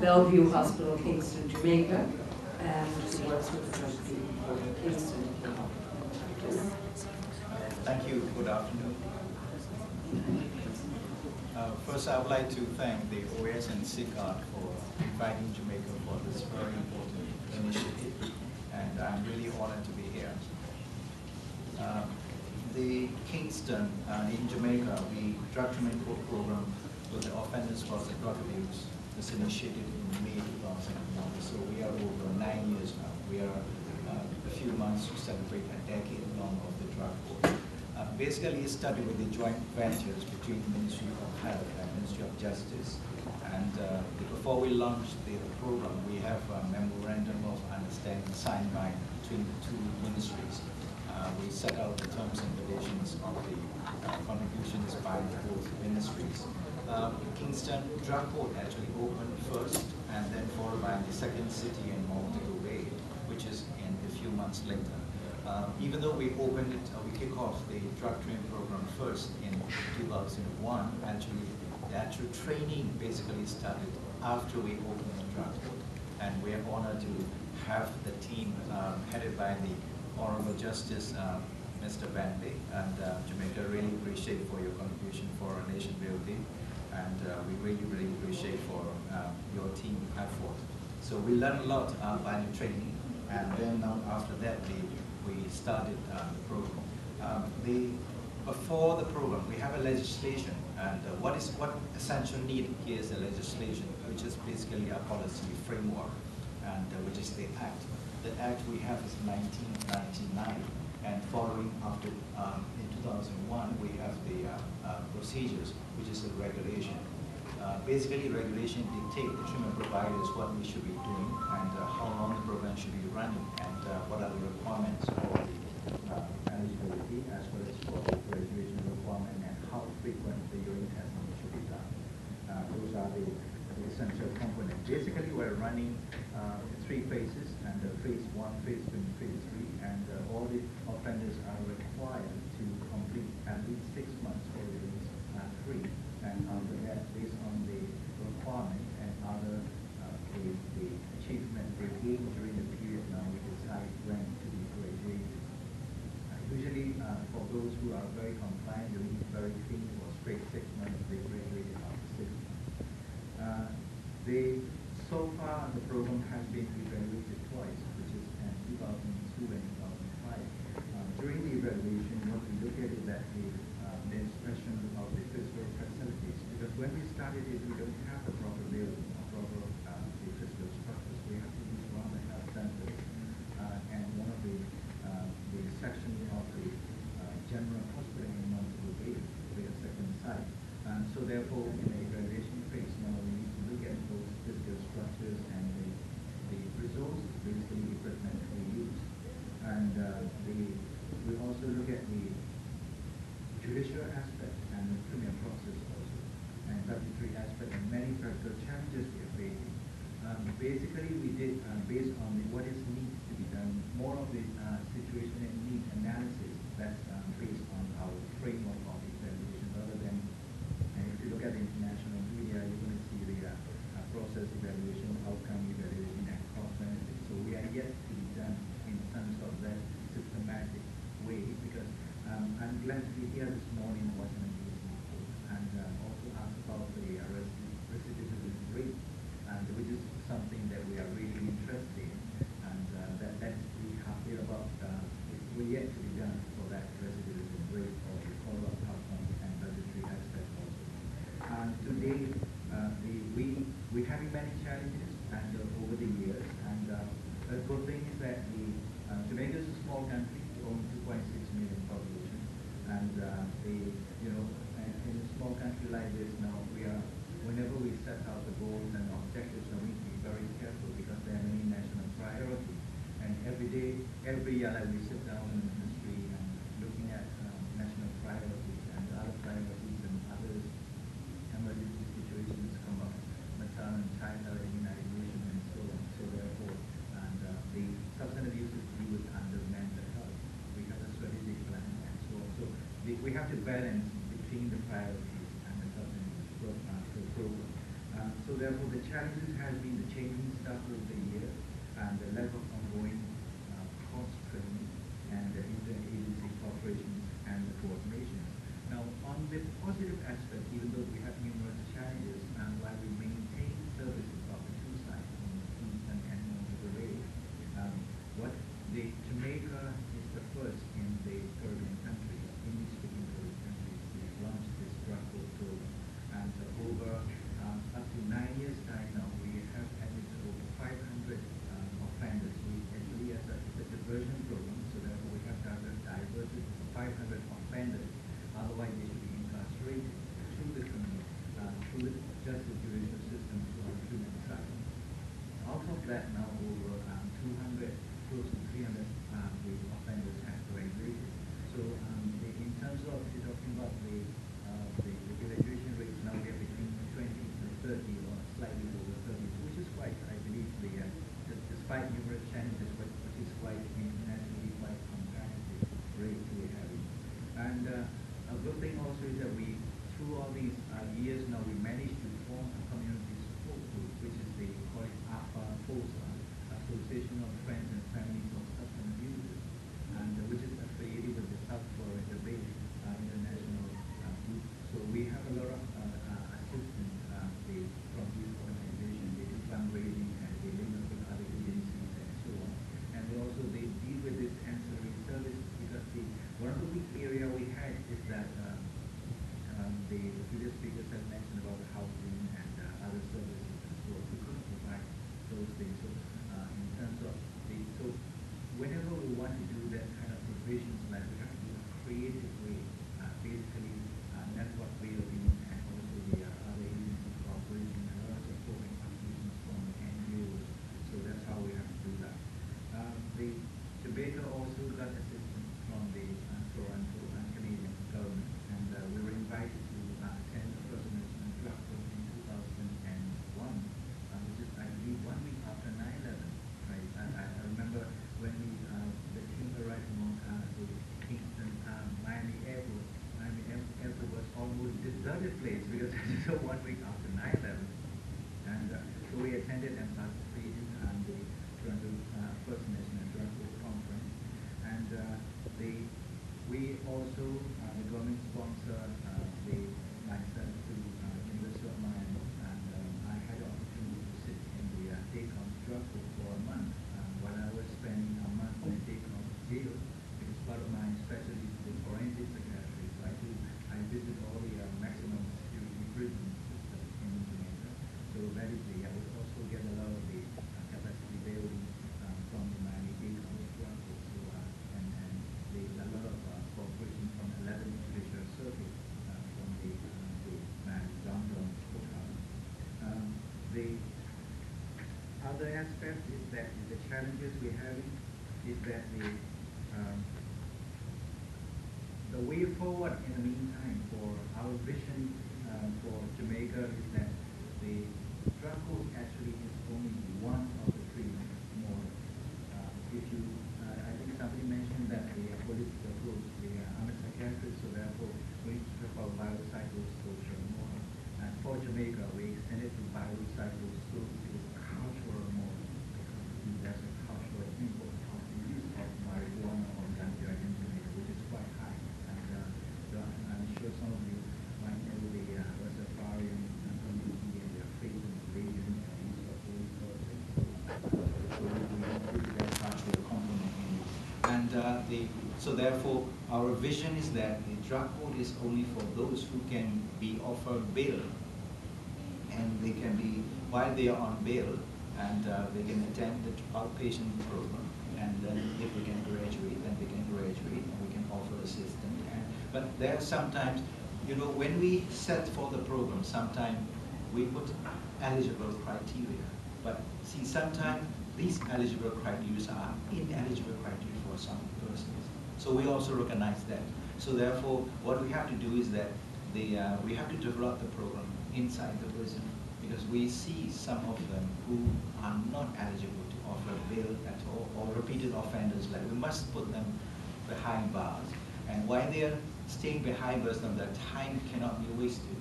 Bellevue Hospital, Kingston, Jamaica, and he works with the drug team for Kingston. Thank you. Good afternoon. First, I would like to thank the OAS and CICAD for inviting Jamaica for this very important initiative, and I'm really honored to be here. The Kingston in Jamaica, the drug treatment court program with the offenders for the drug abuse was initiated in May 2001. So we are over 9 years now. We are a few months to celebrate a decade long of the drug court. Basically, it started with the joint ventures between the Ministry of Health and Ministry of Justice. And before we launched the program, we have a memorandum of understanding signed by between the two ministries. We set out the terms and conditions of the contributions by both ministries. Kingston Drug Court actually opened first, and then followed by the second city in Montego Bay, which is in a few months later. Even though we opened it, we kick off the drug training program first in 2001. Actually, the actual training basically started after we opened the drug court, and we are honored to have the team headed by the Honorable Justice Mr. Bentley, and Jamaica really appreciate for your contribution for our nation building, and we really appreciate for your team effort. So we learned a lot by the training, and then after that we started the program. Before the program, we have a legislation, and what essential need here is the legislation, which is basically a policy framework, and which is the Act. The Act we have is 1999, and following after in 2001 we have the procedures, which is a regulation. Basically, regulation dictate the treatment providers what we should be doing, and how long the program should be running, and what are the requirements for the eligibility, as well as for the graduation requirement, and how frequent the urine testing should be done. Those are the essential components. Basically, we're running 3 phases, and phase 1, phase 2, and phase 3, and all the offenders are required to complete at least 6 months for release free. And after that, based on the requirement and other the achievement they gain during the period, now we decide when to be graduated. Usually, for those who are very compliant, they need very clean or straight 6 months, they graduated after 6 months. So far, the program has been evaluated twice, which is in 2002 and 2005. During the evaluation, what we look at is that the expression of the physical facilities, because when we started it, we don't have a proper building, a proper the physical structures. We have to use one of the health centers, and one of the sections of the general hospital in Montego Bay, we have second site. So therefore, in the evaluation phase, now we need to look at those physical structures and the resources, basically equipment we use. And we also look at the judicial aspect and the criminal process also, and budgetary aspect, and many practical challenges we are facing. Basically, we did, based on what is needs to be done, more of the situation and need analysis that's based on our framework of evaluation, rather than, if you look at the international media, you're going to see the process evaluation, outcome evaluation, and cost benefit. So we are yet to be done in terms of that systematic way, because I'm glad to be here this morning watching the DC Nov, and also ask about the recidivism rate, and which is something that we are really interested in, and that we have here about we're yet to be done for that recidivism rate, or the follow-up outcomes and budgetary aspect also. And today, we're having many challenges and over the years, and the good thing is that Jamaica is a small country, only 2.6 million population, and in a small country like this now, whenever we set out the goals and objectives, we need to be very careful, because there are many national priorities, and every day, every year, like we sit down in the ministry and looking at national priorities and other priorities and others, emergency situations come up, maternal and child health, immunization, and so on. So therefore, and the substance abuse is to do with under mental health. We have a strategic plan and so on. So we have to balance between the priorities and the substance abuse program. So So therefore, the challenges has been the changing staff over the year and the lack of ongoing cross-training and the inter-agency cooperation and the coordination. Now, on the positive aspect, even though we have numerous challenges, and while we maintain services of the two sides, Kingston and Monterey, what the Jamaica is the first in the Caribbean countries, English-speaking Caribbean countries, to launch this drug court program. And over up to 9 years time now, we have admitted over 500 offenders. We actually, as it's a diversion program, so therefore we have diverted 500 offenders. Otherwise, they should be incarcerated through the criminal, through the justice judicial system to our human asylum. Out of that, now over 200, close to 300 the offenders have graduated. So in terms of, if you're talking about the graduation rates, now we are between 20 to 30 or slightly over 30, which is quite, I believe, despite numerous challenges, which is quite internationally quite competitive rate we're having. And a good thing also is that we, through all these years now, we managed to form a community support group, which is the called AFA-FOSA, Association of Friends and Families of Substance Abusers, and which is affiliated with the South Florida Bay International Group. So we have a lot of assistance from this organization. They do fundraising and they link up with other agencies and so on. And they deal with this ancillary services because one of the big area we had is that the previous speakers have mentioned about the housing and other services and so on. We couldn't provide those things. So in terms of so whenever we want to do that kind of provisions, like we have to do a creative way, basically network building and also the other agency cooperation and other supporting contributions from the NGOs. So that's how we have to do that. The Jamaica also got assistance from the Toronto and Canadian government, and we were invited to attend the first national drug court in 2001, which is, I believe, 1 week after 9/11. Right? I remember when the team arrived from the Kingston, Miami Airport. Miami Airport was almost deserted place because it was 1 week after 9/11, and so we attended and participated in the Toronto First National Drug Court Conference, and we also, the government sponsor myself to University of Miami, and I had the opportunity to sit in the take-home drug court for a month while I was spending a month in the take-home jail, because part of my specialty is the forensic psychiatry. So I visit all the maximum security prison systems in Jamaica. So that is I would also get a lot of the capacity building from the Miami take-home drug court. So and there's a lot of cooperation from 11 judicial circuit from the Miami downtown courthouse. The other aspect is that the challenges we're having is that the way forward in the meantime for our vision for Jamaica is that the drug court actually is only one of the three models. I think somebody mentioned that the holistic approach, I'm a psychiatrist, so therefore we need to talk about biopsychosocial model. And for Jamaica, we extended to biopsychosocial cultural model, because there's a cultural import of the use of marijuana or ganja in Jamaica, which is quite high. And I'm sure some of you might know the Rastafarian community and their faith and religion and these sort of things. So we consider that cultural component in it. And so therefore, our vision is that the drug court is only for those who can be offered bail, and they can be, while they are on bail, and they can attend the outpatient program, and then if they can graduate, then they can graduate, and we can offer assistance. But there are sometimes, when we set for the program, sometimes we put eligible criteria. But see, sometimes these eligible criteria are ineligible criteria for some persons. So we also recognize that. So therefore, what we have to do is that we have to develop the program inside the prison, because we see some of them who are not eligible to offer bail at all, or repeated offenders. Like, we must put them behind bars. And while they are staying behind bars, their time cannot be wasted.